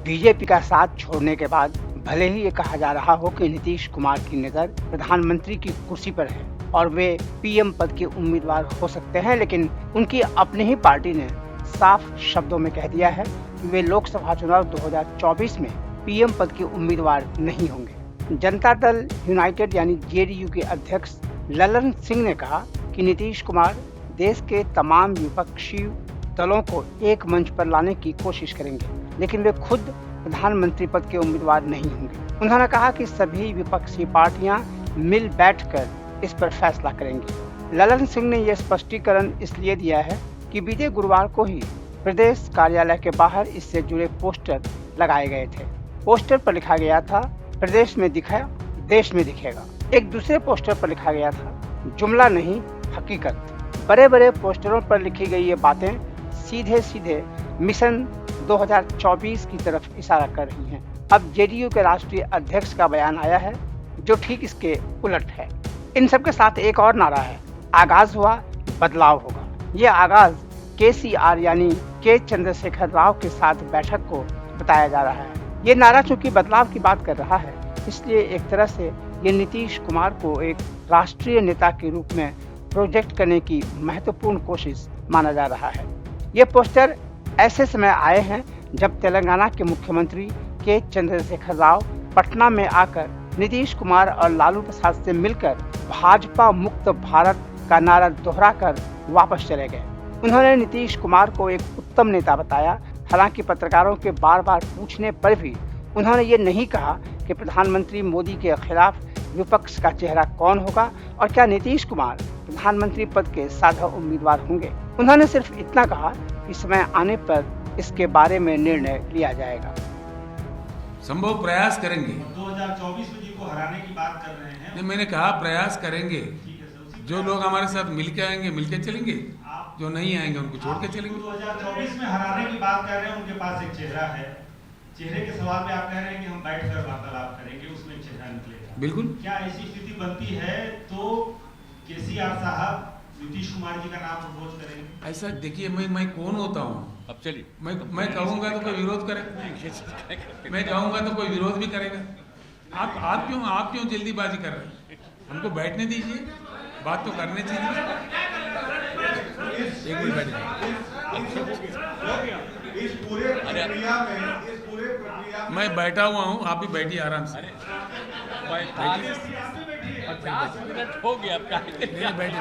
BJP का साथ छोड़ने के बाद भले ही ये कहा जा रहा हो कि नीतीश कुमार की नज़र प्रधानमंत्री की कुर्सी पर है और वे पीएम पद के उम्मीदवार हो सकते हैं, लेकिन उनकी अपनी ही पार्टी ने साफ शब्दों में कह दिया है कि वे लोकसभा चुनाव 2024 में पीएम पद के उम्मीदवार नहीं होंगे। जनता दल यूनाइटेड यानी जेडीयू के अध्यक्ष ललन सिंह ने कहा कि नीतीश कुमार देश के तमाम विपक्षी दलों को एक मंच पर लाने की कोशिश करेंगे, लेकिन वे खुद प्रधानमंत्री पद के उम्मीदवार नहीं होंगे। उन्होंने कहा कि सभी विपक्षी पार्टियां मिल बैठकर इस पर फैसला करेंगी। ललन सिंह ने यह स्पष्टीकरण इसलिए दिया है कि बीते गुरुवार को ही प्रदेश कार्यालय के बाहर इससे जुड़े पोस्टर लगाए गए थे। पोस्टर पर लिखा गया था, प्रदेश में दिखा देश में दिखेगा। एक दूसरे पोस्टर पर लिखा गया था, जुमला नहीं हकीकत। बड़े बड़े पोस्टरों पर लिखी गई ये बातें सीधे सीधे मिशन 2024 की तरफ इशारा कर रही हैं। अब जेडीयू के राष्ट्रीय अध्यक्ष का बयान आया है जो ठीक इसके उलट है। इन सब के साथ एक और नारा है, आगाज हुआ बदलाव होगा। यह आगाज केसीआर यानी के चंद्रशेखर राव के साथ बैठक को बताया जा रहा है। ये नारा चूंकि बदलाव की बात कर रहा है, इसलिए एक तरह से ये नीतीश कुमार को एक राष्ट्रीय नेता के रूप में प्रोजेक्ट करने की महत्वपूर्ण कोशिश माना जा रहा है। ये पोस्टर ऐसे समय आए हैं जब तेलंगाना के मुख्यमंत्री के चंद्रशेखर राव पटना में आकर नीतीश कुमार और लालू प्रसाद से मिलकर भाजपा मुक्त भारत का नारा दोहराकर वापस चले गए। उन्होंने नीतीश कुमार को एक उत्तम नेता बताया। हालांकि पत्रकारों के बार बार पूछने पर भी उन्होंने ये नहीं कहा कि प्रधानमंत्री मोदी के खिलाफ विपक्ष का चेहरा कौन होगा और क्या नीतीश कुमार प्रधानमंत्री पद के साझा उम्मीदवार होंगे। उन्होंने सिर्फ इतना कहा कि समय आने पर इसके बारे में निर्णय लिया जाएगा। संभव प्रयास करेंगे। 2024 में जिनको हराने की बात कर रहे हैं, मैंने कहा प्रयास करेंगे। जो लोग हमारे साथ मिलके आएंगे मिलके चलेंगे, जो नहीं आएंगे उनको छोड़ के चलेंगे। 2024 में हराने की बात कर रहे हैं, उनके पास एक चेहरा है। चेहरे के सवाल पे आप कह रहे हैं कि हम बैठकर वार्तालाप करेंगे, उसमें चेहरा निकलेगा। बिल्कुल। क्या ऐसी स्थिति बनती है तो केसीआर साहब नीतीश कुमार जी का नाम प्रपोज करेंगे? ऐसा देखिए, मैं कौन होता हूँ? अब चलिए, मैं कहूँगा तो कोई विरोध करेगा, मैं कहूँगा तो कोई विरोध भी करेगा। आप क्यों जल्दीबाजी कर रहे हैं? हमको बैठने दीजिए, बात तो करने चाहिए। एक मिनट बैठिए। इस पूरे प्रक्रिया में मैं बैठा हुआ हूँ, आप भी बैठिए आराम से। 50 मिनट हो गया आपका। बैठिए।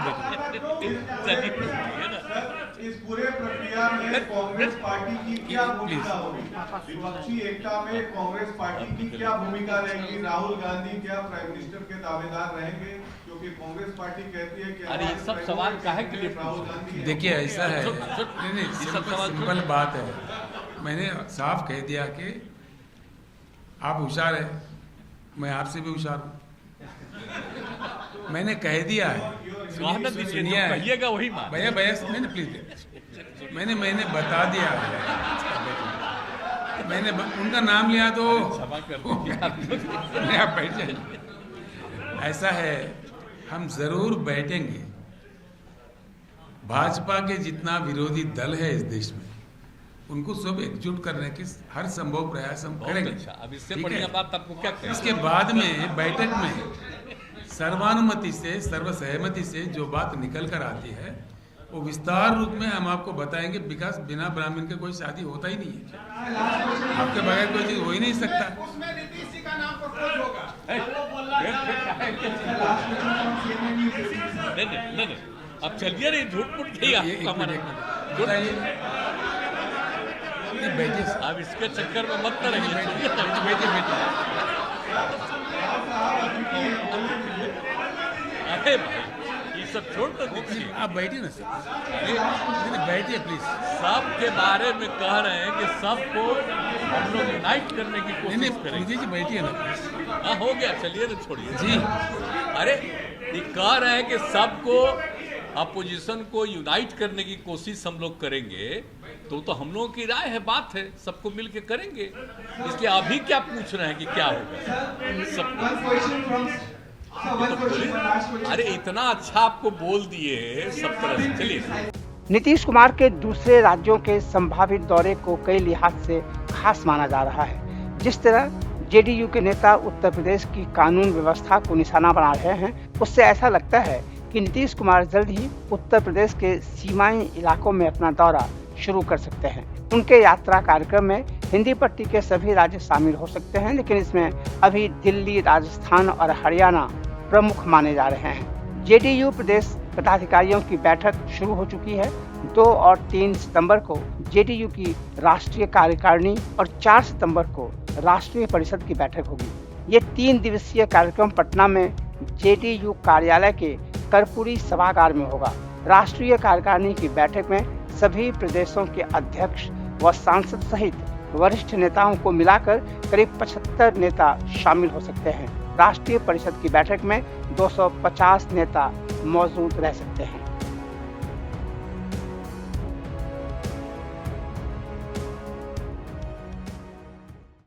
इस पूरे प्रक्रिया में कांग्रेस पार्टी की क्या भूमिका होगी? विपक्षी एकता में कांग्रेस पार्टी की क्या भूमिका रहेगी? राहुल गांधी क्या प्राइम मिनिस्टर के दावेदार रहेंगे? क्योंकि कांग्रेस पार्टी कहती है कि अरे ये सब सवाल काहे के लिए राहुल गांधी। देखिए ऐसा है, नहीं सिंपल बात है। मैंने साफ कह दिया कि आप होशियार है, मैं आपसे भी होशियार हूँ। मैंने कह दिया है, कहिएगा वही बात। भैया नहीं प्लीज, मैंने बता दिया है। मैंने उनका नाम लिया तो आप बैठ जाइए। ऐसा है, हम जरूर बैठेंगे। भाजपा के जितना विरोधी दल है इस देश में, उनको सब एकजुट करने के हर संभव प्रयास हम करेंगे। अब इससे बढ़िया बात आपको क्या करें? इसके बाद में बैठक में सर्वानुमति से, सर्वसहमति से जो बात निकल कर आती है वो विस्तार रूप में हम आपको बताएंगे। विकास बिना ब्राह्मण के कोई शादी होता ही नहीं है, आपके बगैर कोई चीज हो ही नहीं सकता। उसमें नीतीश जी का नाम प्रपोज होगा। नहीं, अब चलिए रे, झूठ मूठ नहीं। बैठिए, अब इसके चक्कर में मत करेंगे। अरे भाई, ये सब छोड़ दो दीजिए, आप बैठिए ना सर, बैठिए प्लीज। सबके बारे में कह रहे हैं कि सबको हम लोग यूनाइट करने की कोशिश करेंगे। जी बैठिए ना। हाँ हो गया, चलिए ना, छोड़िए जी। अरे ये कह रहे हैं कि सबको, अपोजिशन को यूनाइट करने की कोशिश हम लोग करेंगे, तो हम लोगों की राय है, बात है, सबको मिल के करेंगे। इसलिए अभी क्या पूछ रहे हैं कि क्या होगा सब? अरे इतना अच्छा आपको बोल दिए सब तरह से। चलिए, नीतीश कुमार के दूसरे राज्यों के संभावित दौरे को कई लिहाज से खास माना जा रहा है। जिस तरह जेडीयू के नेता उत्तर प्रदेश की कानून व्यवस्था को निशाना बना रहे हैं, उससे ऐसा लगता है कि नीतीश कुमार जल्द ही उत्तर प्रदेश के सीमाई इलाकों में अपना दौरा शुरू कर सकते हैं। उनके यात्रा कार्यक्रम में हिंदी पट्टी के सभी राज्य शामिल हो सकते हैं, लेकिन इसमें अभी दिल्ली, राजस्थान और हरियाणा प्रमुख माने जा रहे हैं। जेडीयू प्रदेश पदाधिकारियों की बैठक शुरू हो चुकी है। 2 और 3 सितंबर को जेडीयू की राष्ट्रीय कार्यकारिणी और 4 सितंबर को राष्ट्रीय परिषद की बैठक होगी। ये 3 दिवसीय कार्यक्रम पटना में जेडीयू कार्यालय के कर्पूरी सभागार में होगा। राष्ट्रीय कार्यकारिणी की बैठक में सभी प्रदेशों के अध्यक्ष व सांसद सहित वरिष्ठ नेताओं को मिलाकर करीब 75 नेता शामिल हो सकते हैं। राष्ट्रीय परिषद की बैठक में 250 नेता मौजूद रह सकते हैं।